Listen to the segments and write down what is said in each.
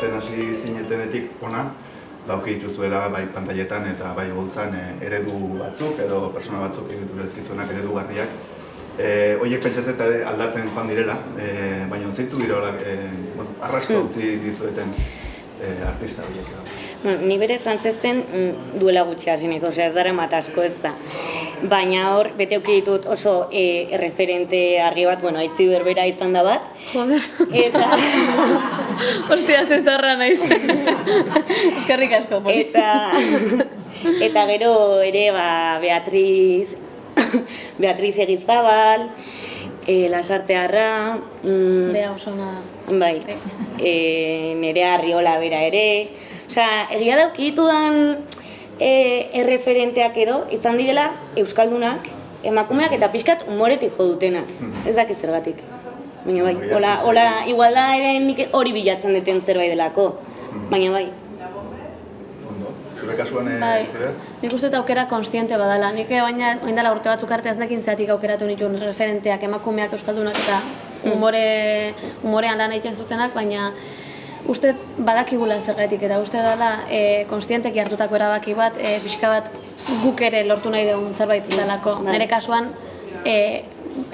ikasten hasi zinetenetik ona, auki dituzuela bai pantailetan eta bai boltzan eredu batzuk edo persona batzuk egitu ezkizuenak eredugarriak. Horiek pentsatzen aldatzen joan direla, baina zeintzuk dira arrasto utzi dizueten artista horiek. Ni bere zantzezten duela gutxi hasi naiz, ez dara matasko ez da. Baina hor, bete auki ditut oso referente argi bat, aitzi berbera izan da bat. Joder. Eta... Ostia, zezarra naiz. Eskerrik asko, poli. Eta gero ere, Beatriz Egizabal, Lasartearra... Bea oso ona. Bai, Nerea Arriola bera ere... Osea, egia dauki ditudan erreferenteak edo, izan direla euskaldunak, emakumeak eta pixkat umoretik jo dutenak. Ez dakit zergatik. Baina bai, hola, igual da ere nik hori bilatzen duten zerbait delako. Baina bai. Zure kasuan Ziber? Nik uste eta aukera konstiente badala. Nik baina oindala urte batzuk arte ez nekin zeatik aukeratu nituen referenteak, emakumeak, euskaldunak eta umorean lan egiten zutenak, baina uste badakigula zergatik eta uste dela konstienteki hartutako erabaki bat, pixka bat guk ere lortu nahi dugun zerbait dalako. Nire kasuan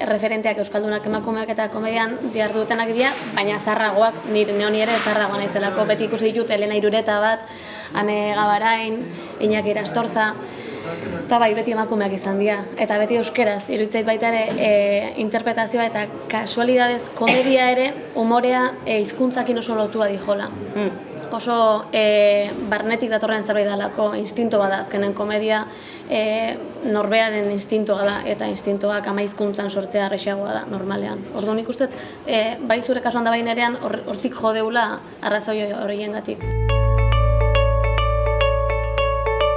referenteak euskaldunak, emakumeak eta komedian dihardutenak dira, baina zarragoak, nire ere zarragoa naizelako. Beti ikusi ditut Elena Irureta bat, Ane Gabarain, Iñaki Irastorza, eta bai, beti emakumeak izan dira. Eta beti euskeraz, iruditzait baita ere interpretazioa eta kasualidadez komedia ere umorea hizkuntzakin oso lotua dijola. Oso barnetik datorren zerbait dalako, instinto bada azkenen komedia, norbearen instintoa da, eta instintoak ama hizkuntzan sortzea arrexagoa da, normalean. Orduan nik uste, bai zure kasuan da bai nerean, hortik jodeula arrazoi horiengatik.